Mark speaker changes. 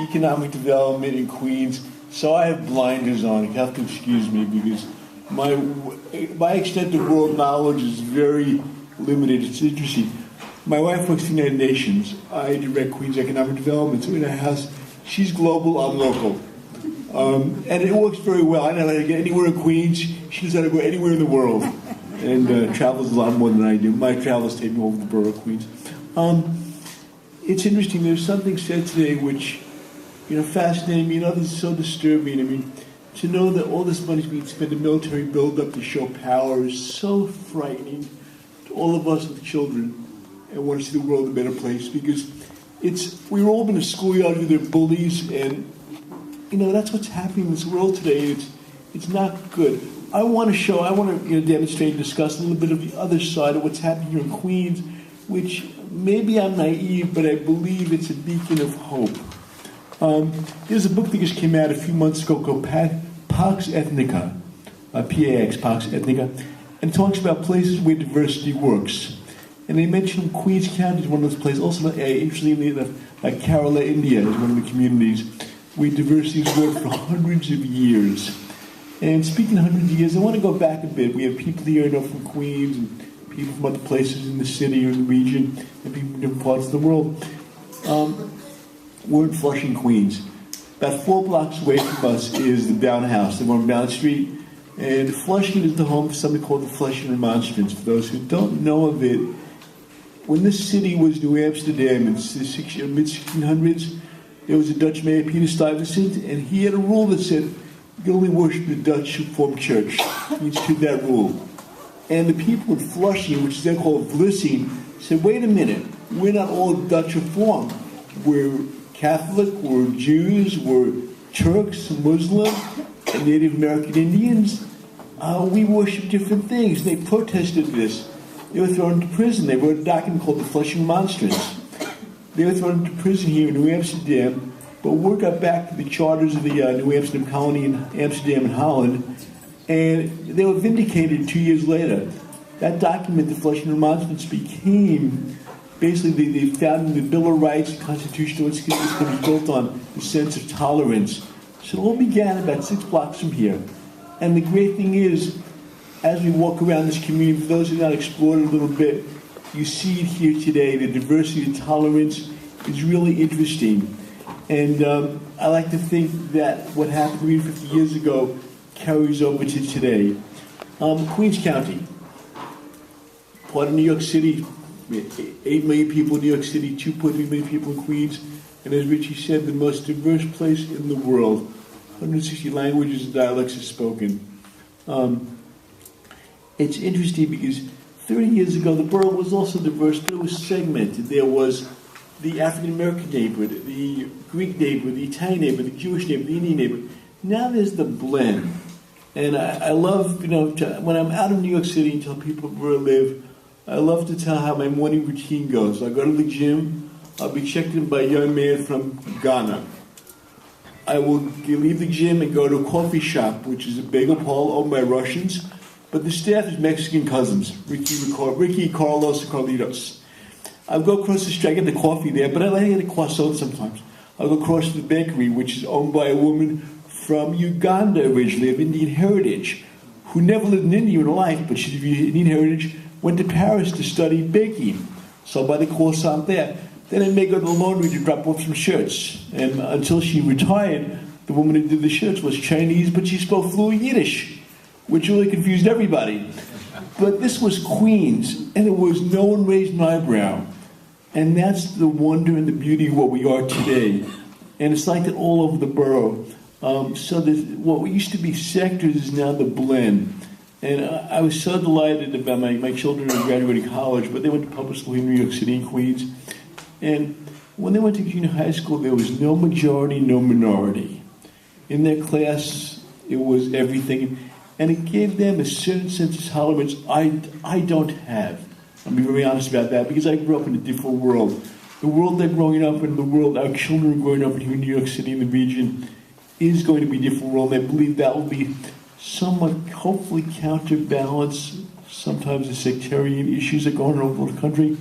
Speaker 1: economic development in Queens. So I have blinders on. You have to excuse me because my extent of world knowledge is very limited. It's interesting. My wife works for the United Nations. I direct Queens Economic Development. So in our house, she's global, I'm local. And it works very well. I know how to get anywhere in Queens. She knows how to go anywhere in the world. And travels a lot more than I do. My travels take me over the borough of Queens. It's interesting. There's something said today which, fascinating me and others is so disturbing. I mean, to know that all this money is being spent in military buildup to show power is so frightening to all of us with children and want to see the world a better place because we've all been in a schoolyard with their bullies and, that's what's happening in this world today. It's not good. I want to demonstrate and discuss a little bit of the other side of what's happening here in Queens, which maybe I'm naive, but I believe it's a beacon of hope. There's a book that just came out a few months ago called Pax Ethnica, P-A-X, Pax Ethnica, and it talks about places where diversity works. And they mentioned Queens County is one of those places. Also, interestingly enough, like Kerala, India is one of the communities where diversity has worked for hundreds of years. And speaking of hundreds of years, I want to go back a bit. We have people here from Queens and people from other places in the city or in the region and people from different parts of the world. We're in Flushing, Queens. About 4 blocks away from us is the Down House, the one on Down Street. And Flushing is the home of something called the Flushing Remonstrance. For those who don't know of it, when this city was New Amsterdam in the mid-1600s, there was a Dutch mayor, Peter Stuyvesant, and he had a rule that said, you only worship the Dutch Reformed Church. He instituted that rule. And the people in Flushing, which is then called Vlissing, said, wait a minute, we're not all Dutch Reformed. We're Catholic, we're Jews, we're Turks, Muslim, and Native American Indians. We worship different things. They protested this. They were thrown into prison. They wrote a document called the Flushing Remonstrance. They were thrown into prison here in New Amsterdam, but word got back to the charters of the New Amsterdam colony in Amsterdam and Holland, and they were vindicated 2 years later. That document, the Flushing Remonstrance, became basically they found in the Bill of Rights, the Constitution, it's going to be built on the sense of tolerance. So it all began about 6 blocks from here. And the great thing is, as we walk around this community, for those who have not explored it a little bit, you see it here today. The diversity and tolerance is really interesting. And I like to think that what happened 50 years ago carries over to today. Queens County, part of New York City, 8 million people in New York City, 2.3 million people in Queens, and as Richie said, the most diverse place in the world. 160 languages and dialects are spoken. It's interesting because 30 years ago, the borough was also diverse, but it was segmented. There was the African-American neighborhood, the Greek neighborhood, the Italian neighborhood, the Jewish neighborhood, the Indian neighborhood. Now there's the blend. And I love, when I'm out of New York City and tell people where I live, I love to tell how my morning routine goes. I go to the gym. I'll be checked in by a young man from Ghana. I will leave the gym and go to a coffee shop, which is a bagel parlor owned by Russians. But the staff is Mexican cousins, Ricky, Carlos, and Carlitos. I'll go across the street, I get the coffee there, but I like to get a croissant sometimes. I'll go across to the bakery, which is owned by a woman from Uganda originally, of Indian heritage, who never lived in India in her life, but she's of Indian heritage, went to Paris to study baking. So I buy the croissant there. Then I may go to the laundry to drop off some shirts. And until she retired, the woman who did the shirts was Chinese, but she spoke fluent Yiddish, which really confused everybody. But this was Queens, and it was no one raised an eyebrow. And that's the wonder and the beauty of what we are today. And it's like that all over the borough. So what used to be sectors is now the blend. And I was so delighted about my children who graduated college, but they went to public school in New York City and Queens. And when they went to junior high school, there was no majority, no minority. In their class, it was everything. And it gave them a certain sense of tolerance I don't have. I'll be very honest about that, because I grew up in a different world. The world they're growing up in, the world our children are growing up in here in New York City and the region, is going to be a different world. And I believe that will be somewhat, hopefully, counterbalance sometimes the sectarian issues that go on all over the country.